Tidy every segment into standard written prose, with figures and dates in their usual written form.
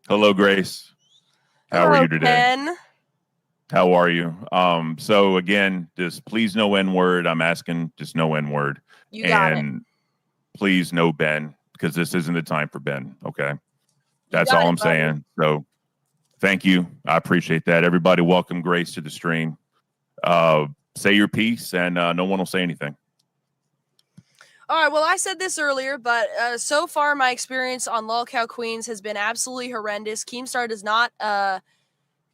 Hello, Grace. How are Hello, you today? Ben. How are you? So again, just please no N word. I'm asking just no N word. You got it. And please no Ben, because this isn't the time for Ben. Okay. You That's got all it, I'm buddy. saying. So thank you. I appreciate that. Everybody, welcome Grace to the stream. Say your piece and no one will say anything. All right, well, I said this earlier, but so far my experience on Lolcow Queens has been absolutely horrendous. Keemstar does not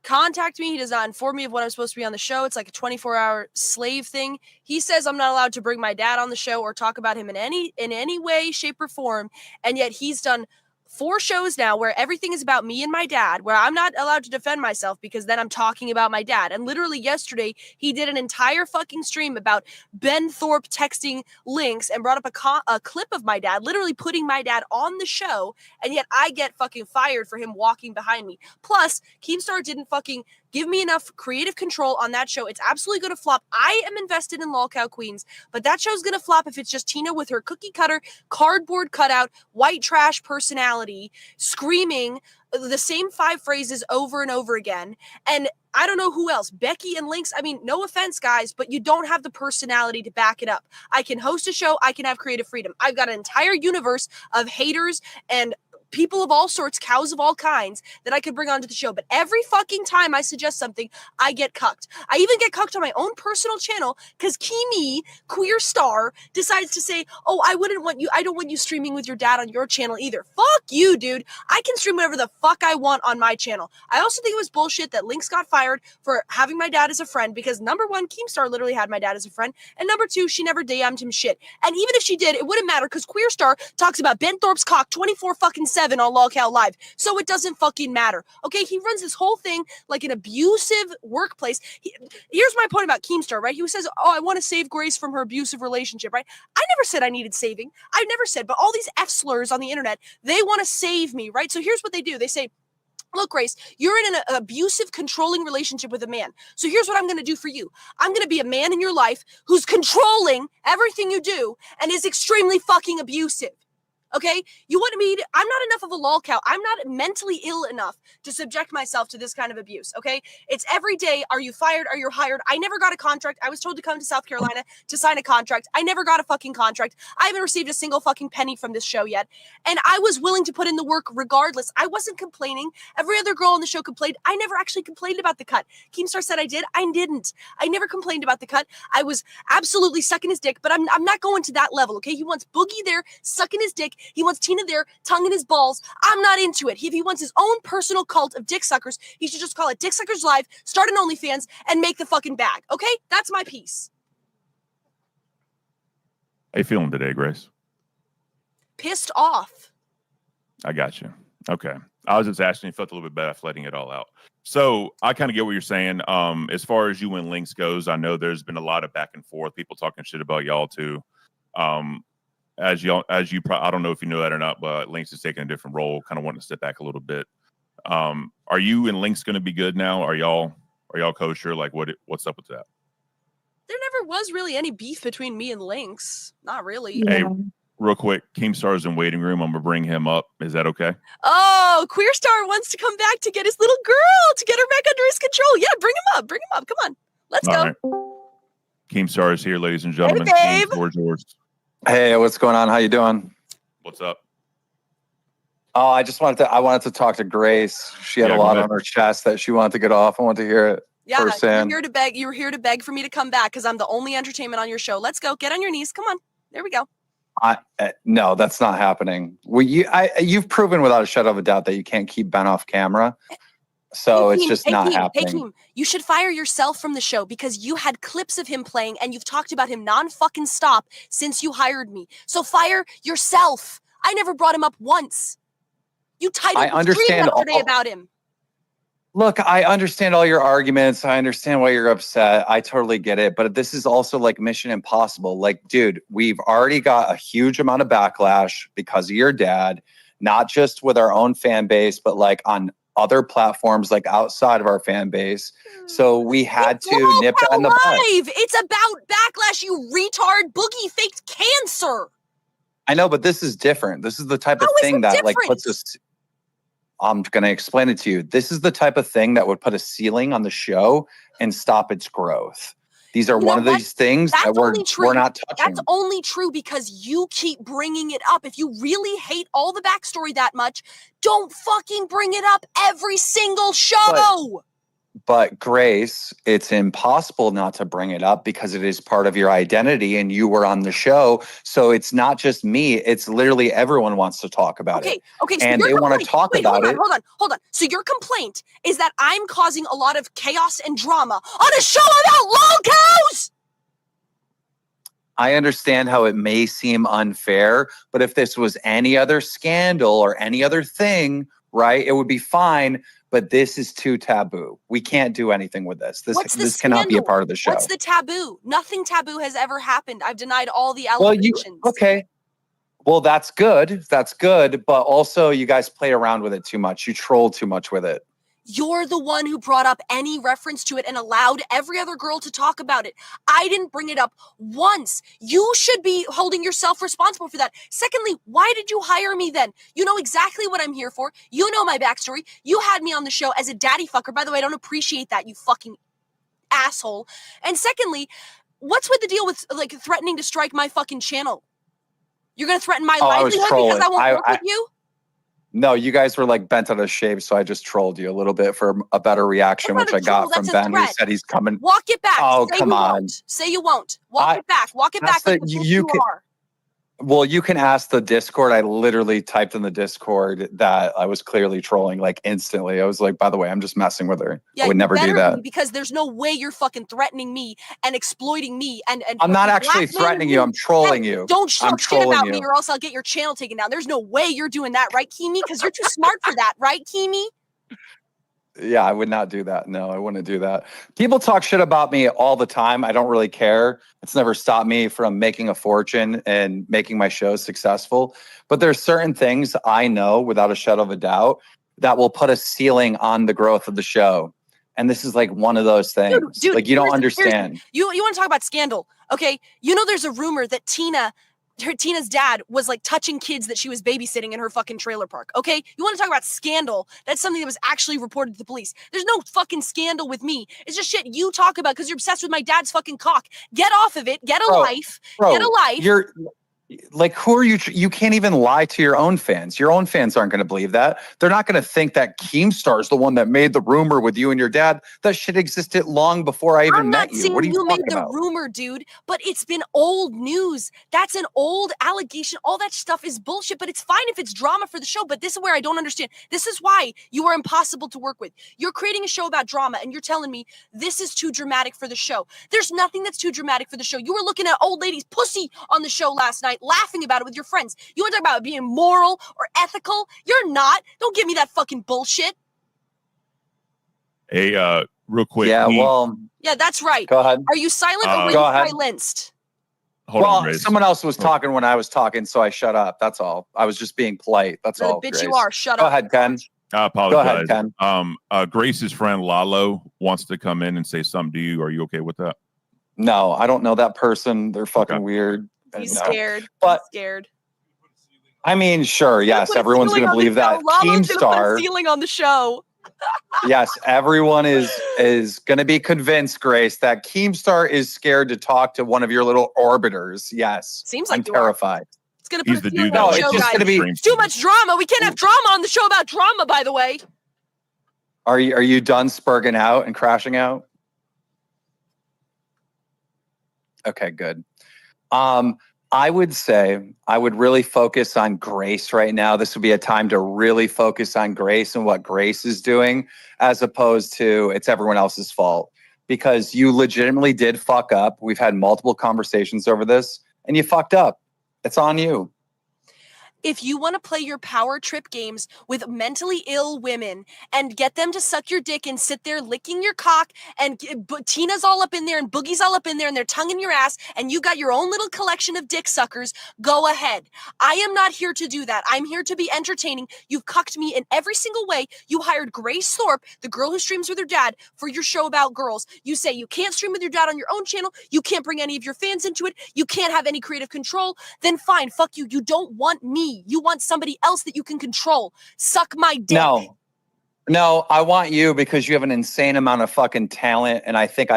contact me. He does not inform me of when I'm supposed to be on the show. It's like a 24-hour slave thing. He says I'm not allowed to bring my dad on the show or talk about him in any way, shape, or form, and yet he's done 4 shows now where everything is about me and my dad, where I'm not allowed to defend myself because then I'm talking about my dad. And literally yesterday, he did an entire fucking stream about Ben Thorp texting links and brought up a clip of my dad, literally putting my dad on the show, and yet I get fucking fired for him walking behind me. Plus, Keemstar didn't fucking give me enough creative control on that show. It's absolutely going to flop. I am invested in Lolcow Queens, but that show's going to flop if it's just Tina with her cookie cutter, cardboard cutout, white trash personality, screaming the same 5 phrases over and over again. And I don't know who else. Becky and Lynx. I mean, no offense, guys, but you don't have the personality to back it up. I can host a show. I can have creative freedom. I've got an entire universe of haters and people of all sorts, cows of all kinds, that I could bring onto the show. But every fucking time I suggest something, I get cucked. I even get cucked on my own personal channel because Keemstar, decides to say, oh, I don't want you streaming with your dad on your channel either. Fuck you, dude. I can stream whatever the fuck I want on my channel. I also think it was bullshit that Lynx got fired for having my dad as a friend because number 1, Keemstar literally had my dad as a friend, and number 2, she never DM'd him shit. And even if she did, it wouldn't matter because Queerstar talks about Ben Thorpe's cock 24/7 on Lolcow Live, so it doesn't fucking matter. Okay, he runs this whole thing like an abusive workplace. Here's my point about Keemstar, right? He says, oh, I want to save Grace from her abusive relationship, right? I never said I needed saving. I never said, but all these F slurs on the internet, they want to save me, right? So here's what they do. They say, look, Grace, you're in an abusive, controlling relationship with a man. So here's what I'm going to do for you. I'm going to be a man in your life who's controlling everything you do and is extremely fucking abusive. Okay? You want me to, I'm not enough of a lolcow. I'm not mentally ill enough to subject myself to this kind of abuse. Okay? It's every day. Are you fired? Are you hired? I never got a contract. I was told to come to South Carolina to sign a contract. I never got a fucking contract. I haven't received a single fucking penny from this show yet. And I was willing to put in the work regardless. I wasn't complaining. Every other girl on the show complained. I never actually complained about the cut. Keemstar said I did. I didn't. I never complained about the cut. I was absolutely sucking his dick, but I'm not going to that level. Okay? He wants Boogie there sucking his dick. He wants Tina there, tongue in his balls. I'm not into it. If he wants his own personal cult of dick suckers, he should just call it Dick Suckers Live, start an OnlyFans, and make the fucking bag. Okay? That's my piece. How you feeling today, Grace? Pissed off. I got you. Okay. I was just asking you, felt a little bit better after letting it all out. So I kind of get what you're saying. As far as you and Lynx goes, I know there's been a lot of back and forth, people talking shit about y'all too. I don't know if you know that or not, but Lynx is taking a different role, kind of wanting to step back a little bit. Are you and Lynx going to be good now? Are y'all kosher? Like what's up with that? There never was really any beef between me and Lynx. Not really. Hey, real quick, Keemstar's in waiting room. I'm gonna bring him up. Is that okay? Oh, Queerstar wants to come back to get his little girl, to get her back under his control. Yeah, bring him up. Bring him up. Come on. Let's go. Right. Keemstar is here, ladies and gentlemen. Hey, babe. Floor is yours. Hey, what's going on? How you doing? What's up? Oh, I wanted to talk to Grace. She had a lot on her chest that she wanted to get off. I want to hear it. Yeah, firsthand. you're here to beg. You were here to beg for me to come back because I'm the only entertainment on your show. Let's go. Get on your knees. Come on. There we go. No, that's not happening. Well, you've proven without a shadow of a doubt that you can't keep Ben off camera. So it's just not happening. Hey, Keem, you should fire yourself from the show because you had clips of him playing and you've talked about him non-fucking stop since you hired me. So fire yourself. I never brought him up once. You titled the stream yesterday about him. Look, I understand all your arguments. I understand why you're upset. I totally get it. But this is also like Mission Impossible. Like, dude, we've already got a huge amount of backlash because of your dad, not just with our own fan base, but like on other platforms, like outside of our fan base. So we had to nip that in the bud. It's about backlash, you retard. Boogie faked cancer. I know, but this is different. This is the type of thing that like puts us. I'm going to explain it to you. This is the type of thing that would put a ceiling on the show and stop its growth. These are one of these things that we're not touching. That's only true because you keep bringing it up. If you really hate all the backstory that much, don't fucking bring it up every single show. But Grace, it's impossible not to bring it up because it is part of your identity and you were on the show. So it's not just me. It's literally everyone wants to talk about it. Okay. So and they want to talk about it. Hold on. So your complaint is that I'm causing a lot of chaos and drama on a show about lolcows? I understand how it may seem unfair, but if this was any other scandal or any other thing, right, it would be fine. But this is too taboo. We can't do anything with this. This cannot be a part of the show. What's the taboo? Nothing taboo has ever happened. I've denied all the allegations. Okay. Well, that's good. That's good. But also, you guys play around with it too much. You troll too much with it. You're the one who brought up any reference to it and allowed every other girl to talk about it. I didn't bring it up once. You should be holding yourself responsible for that. Secondly, why did you hire me then? You know exactly what I'm here for. You know my backstory. You had me on the show as a daddy fucker. By the way, I don't appreciate that, you fucking asshole. And secondly, what's with the deal with like threatening to strike my fucking channel? You're going to threaten my livelihood because I won't work with you? No, you guys were like bent out of shape, so I just trolled you a little bit for a better reaction, which I got from Ben, who said he's coming. Walk it back. Oh, come on. Say you won't. Walk it back. Walk it back. You are. Well, you can ask the Discord. I literally typed in the Discord that I was clearly trolling like instantly. I was like, by the way, I'm just messing with her. Yeah, I would never do that. Because there's no way you're fucking threatening me and exploiting me. And I'm not actually threatening you. I'm trolling you. Don't talk shit about me or else I'll get your channel taken down. There's no way you're doing that, right, Keemy? Because you're too smart for that, right, Keemy? Yeah, I would not do that. No, I wouldn't do that. People talk shit about me all the time. I don't really care. It's never stopped me from making a fortune and making my shows successful. But there's certain things I know without a shadow of a doubt that will put a ceiling on the growth of the show. And this is like one of those things. Dude, like you don't understand. You want to talk about scandal. Okay. You know, there's a rumor that Tina's dad was like touching kids that she was babysitting in her fucking trailer park. Okay. You want to talk about scandal? That's something that was actually reported to the police. There's no fucking scandal with me. It's just shit you talk about because you're obsessed with my dad's fucking cock. Get off of it. Get a life. Get a life. You're like, who are you? You can't even lie to your own fans. Your own fans aren't going to believe that. They're not going to think that Keemstar is the one that made the rumor with you and your dad. That shit existed long before I even met you. What are you talking made the rumor, dude, but it's been old news. That's an old allegation. All that stuff is bullshit, but it's fine if it's drama for the show. But this is where I don't understand. This is why you are impossible to work with. You're creating a show about drama and you're telling me this is too dramatic for the show. There's nothing that's too dramatic for the show. You were looking at old lady's pussy on the show last night, laughing about it with your friends. You want to talk about being moral or ethical? You're not. Don't give me that fucking bullshit. Hey, real quick. Yeah, that's right. Go ahead. Are you silent or were you silenced? Hold on, someone else was talking when I was talking, so I shut up. That's all. I was just being polite. That's all. The bitch you are. Shut up. Go ahead, Ken. I apologize. Go ahead, Ken. Grace's friend Lalo wants to come in and say something to you. Are you okay with that? No, I don't know that person. They're fucking weird. He's scared. But he's scared. I mean, sure, yes, everyone's going to believe that. Keemstar ceiling on the show. Yes, everyone is going to be convinced, Grace, that Keemstar is scared to talk to one of your little orbiters. Yes, seems like I'm terrified. It's going to put the dude that on the show, guys. It's too much drama. We can't have drama on the show about drama. By the way, are you done spurging out and crashing out? Okay, good. I would say I would really focus on Grace right now. This would be a time to really focus on Grace and what Grace is doing, as opposed to it's everyone else's fault. Because you legitimately did fuck up. We've had multiple conversations over this, and you fucked up. It's on you. If you want to play your power trip games with mentally ill women and get them to suck your dick and sit there licking your cock and Tina's all up in there and Boogie's all up in there and they're tonguing your ass and you got your own little collection of dick suckers, go ahead. I am not here to do that. I'm here to be entertaining. You've cucked me in every single way. You hired Grace Thorp, the girl who streams with her dad, for your show about girls. You say you can't stream with your dad on your own channel. You can't bring any of your fans into it. You can't have any creative control. Then fine, fuck you. You don't want me me. You want somebody else that you can control. Suck my dick. No, I want you because you have an insane amount of fucking talent. And I think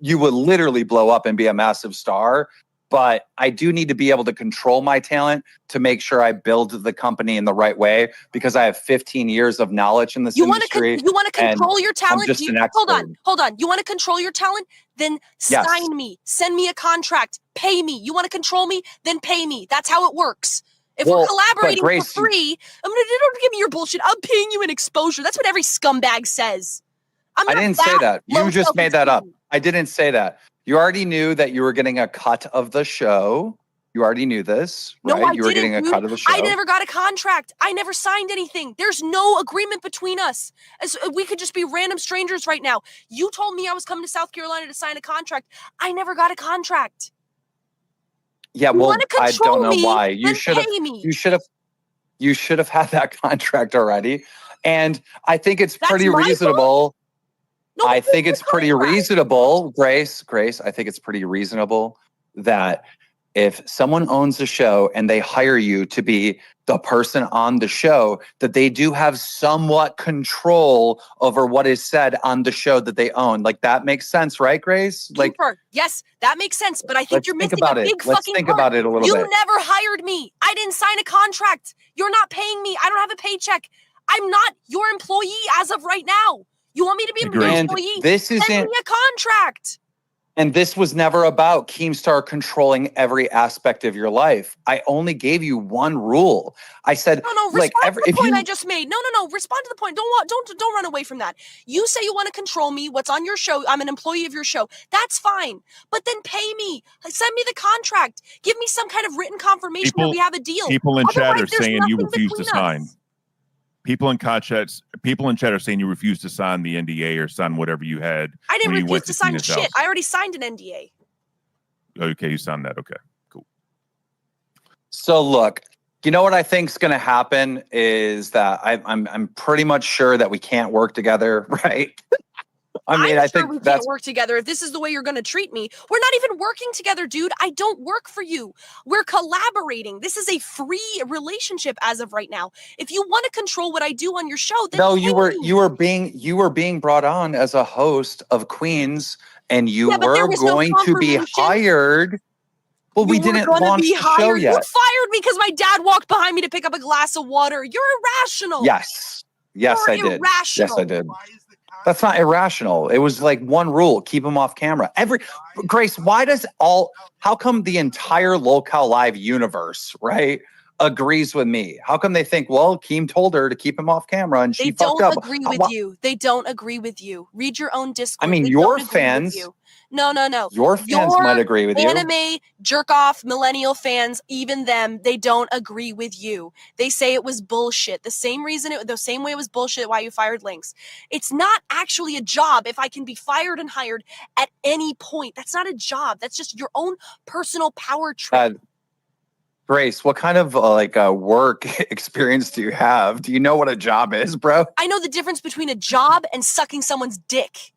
you would literally blow up and be a massive star. But I do need to be able to control my talent to make sure I build the company in the right way because I have 15 years of knowledge in this industry. You want to control your talent? I'm just an expert. Hold on. You want to control your talent? Then sign me. Send me a contract. Pay me. You want to control me? Then pay me. That's how it works. If we're collaborating for free, don't give me your bullshit. I'm paying you an exposure. That's what every scumbag says. I didn't say that. You just made that up. I didn't say that. You already knew that you were getting a cut of the show. You already knew this, right? No, you were getting a cut of the show. I never got a contract. I never signed anything. There's no agreement between us. We could just be random strangers right now. You told me I was coming to South Carolina to sign a contract. I never got a contract. Yeah, well, I don't know why. You should have had that contract already. And I think it's pretty reasonable. No, I think it's pretty reasonable, Grace, I think it's pretty reasonable that if someone owns a show and they hire you to be the person on the show, that they do have somewhat control over what is said on the show that they own. Like that makes sense, right, Grace? Like, yes, that makes sense. But I think you're missing a big fucking part. Let's think about it a little bit. You never hired me. I didn't sign a contract. You're not paying me. I don't have a paycheck. I'm not your employee as of right now. You want me to be an employee? Send me a contract. And this was never about Keemstar controlling every aspect of your life. I only gave you one rule. I said, respond to the point I just made. No. Respond to the point. Don't run away from that. You say you want to control me. What's on your show? I'm an employee of your show. That's fine. But then pay me. Send me the contract. Give me some kind of written confirmation that we have a deal. People in chat are saying you refuse to sign. People in chat are saying you refused to sign the NDA or sign whatever you had. I didn't refuse to sign shit. I already signed an NDA. Okay, you signed that. Okay, cool. So look, you know what I think is going to happen is that I'm pretty much sure that we can't work together, right? I think we can't work together if this is the way you're going to treat me. We're not even working together, dude. I don't work for you. We're collaborating. This is a free relationship as of right now. If you want to control what I do on your show, then you were being brought on as a host of Queens, and you were going to be hired. Well, we didn't launch the show yet. You fired me because my dad walked behind me to pick up a glass of water. You're irrational. Yes, I did. Yes, I did. That's not irrational. It was like one rule: keep him off camera. Grace, how come the entire Lolcow Live universe, right, agrees with me? How come they think, well, Keem told her to keep him off camera and she fucked up? They don't agree with you. They don't agree with you. Read your own Discord. I mean, your fans. No. Your fans might agree with you. Anime jerk off millennial fans, even them, they don't agree with you. They say it was bullshit. The same way it was bullshit why you fired Lynx. It's not actually a job if I can be fired and hired at any point. That's not a job. That's just your own personal power trip. Grace, what kind of work experience do you have? Do you know what a job is, bro? I know the difference between a job and sucking someone's dick.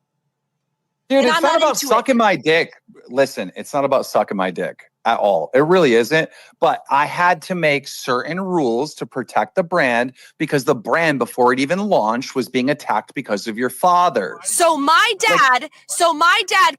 Dude, it's not about sucking my dick. Listen, it's not about sucking my dick at all. It really isn't. But I had to make certain rules to protect the brand because the brand, before it even launched, was being attacked because of your father. So my dad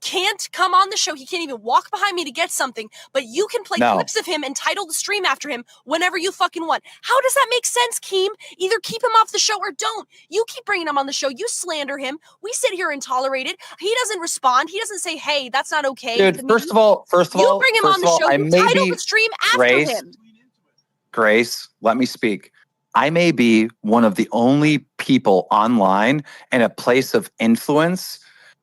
can't come on the show. He can't even walk behind me to get something. But you can play clips of him and title the stream after him whenever you fucking want. How does that make sense, Keem? Either keep him off the show or don't. You keep bringing him on the show. You slander him. We sit here and tolerate it. He doesn't respond. He doesn't say, "Hey, that's not okay." Dude, first of all, you bring him on the show. You title the stream after him. Grace, let me speak. I may be one of the only people online in a place of influence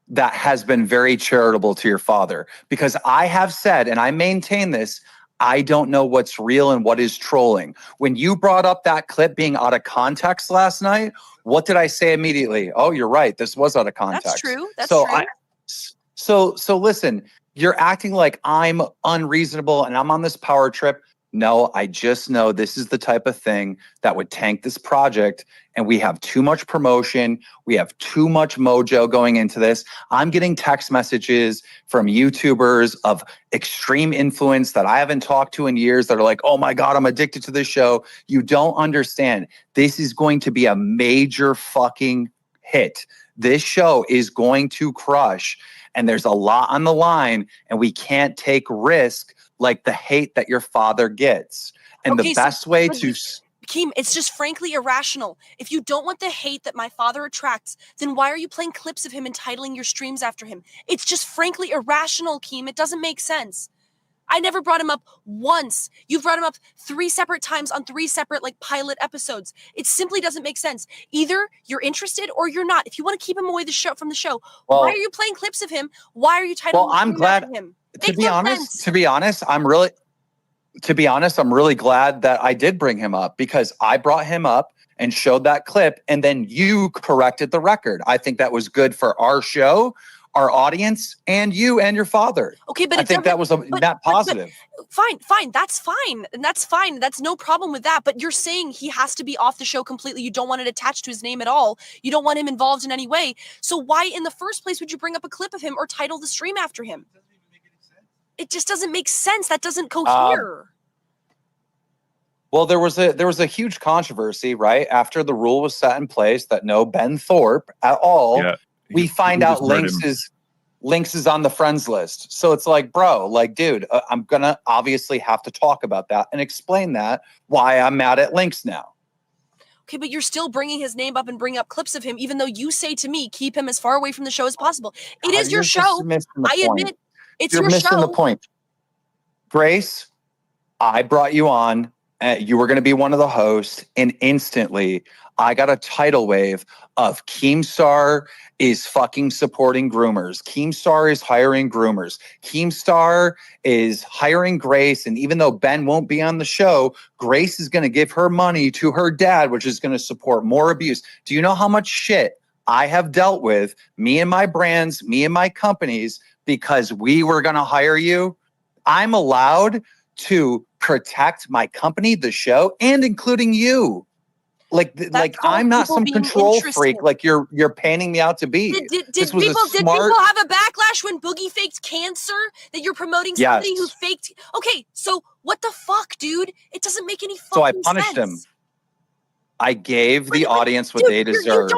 that has been very charitable to your father, because I have said, and I maintain this, I don't know what's real and what is trolling. When you brought up that clip being out of context last night, what did I say immediately? Oh, you're right. This was out of context. That's true. That's true. So listen, you're acting like I'm unreasonable and I'm on this power trip. No, I just know this is the type of thing that would tank this project. And we have too much promotion. We have too much mojo going into this. I'm getting text messages from YouTubers of extreme influence that I haven't talked to in years that are like, oh my God, I'm addicted to this show. You don't understand. This is going to be a major fucking hit. This show is going to crush. And there's a lot on the line, and we can't take risk like the hate that your father gets. And Okay, the so- best way but to Keem, it's just frankly irrational. If you don't want the hate that my father attracts, then why are you playing clips of him and titling your streams after him? It's just frankly irrational, Keem. It doesn't make sense. I never brought him up once. You've brought him up 3 separate times on 3 separate like pilot episodes. It simply doesn't make sense. Either you're interested or you're not. If you want to keep him away from the show, well, why are you playing clips of him? Why are you titling well, the I'm stream glad after him? to Makes be no honest, sense. to be honest, I'm really glad that I did bring him up, because I brought him up and showed that clip, and then you corrected the record. I think that was good for our show, our audience, and you and your father. Okay, but I think that was a net positive. Fine. That's fine. And that's fine. That's no problem with that. But you're saying he has to be off the show completely. You don't want it attached to his name at all. You don't want him involved in any way. So why in the first place would you bring up a clip of him or title the stream after him? It just doesn't make sense. That doesn't cohere. Well, there was a huge controversy, right? After the rule was set in place that no Ben Thorp at all, Yeah, we find out just heard Lynx is on the friends list. So it's like, bro, like, dude, I'm gonna obviously have to talk about that and explain that why I'm mad at Lynx now. Okay, but you're still bringing his name up and bringing up clips of him, even though you say to me, keep him as far away from the show as possible. It is your You're just show. missing the I point. admit it's You're your missing show. the point. Grace, I brought you on. You were going to be one of the hosts, and instantly I got a tidal wave of Keemstar is fucking supporting groomers. Keemstar is hiring groomers. Keemstar is hiring Grace, and even though Ben won't be on the show, Grace is going to give her money to her dad, which is going to support more abuse. Do you know how much shit I have dealt with, me and my brands, me and my companies, because we were going to hire you? I'm allowed to protect my company, the show, and including you. Like I'm not some control freak like you're painting me out to be. Did people have a backlash when Boogie faked cancer? That you're promoting somebody who faked? Okay, so what the fuck, dude? It doesn't make any fucking sense. So I punished him. I gave the audience what they deserve.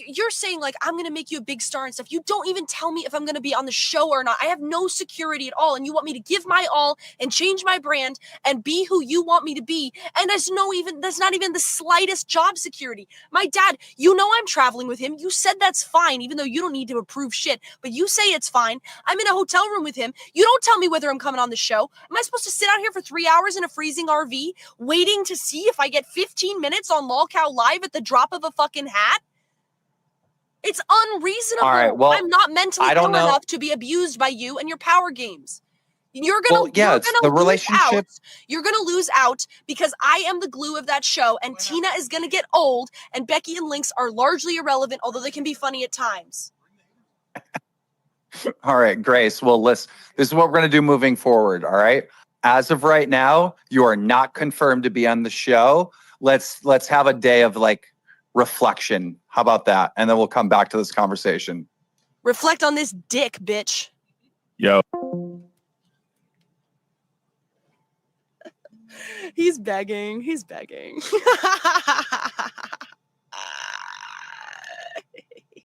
You're saying like, I'm going to make you a big star and stuff. You don't even tell me if I'm going to be on the show or not. I have no security at all. And you want me to give my all and change my brand and be who you want me to be. And there's not even the slightest job security. My dad, you know, I'm traveling with him. You said that's fine, even though you don't need to approve shit, but you say it's fine. I'm in a hotel room with him. You don't tell me whether I'm coming on the show. Am I supposed to sit out here for 3 hours in a freezing RV waiting to see if I get 15 minutes on Lolcow Live at the drop of a fucking hat? It's unreasonable. All right, well, I'm not mentally ill enough to be abused by you and your power games. You're gonna lose out because I am the glue of that show, and Tina is gonna get old, and Becky and Lynx are largely irrelevant, although they can be funny at times. All right, Grace. Well, this is what we're gonna do moving forward. All right. As of right now, you are not confirmed to be on the show. Let's have a day of like reflection. How about that? And then we'll come back to this conversation. Reflect on this dick, bitch. Yo. He's begging.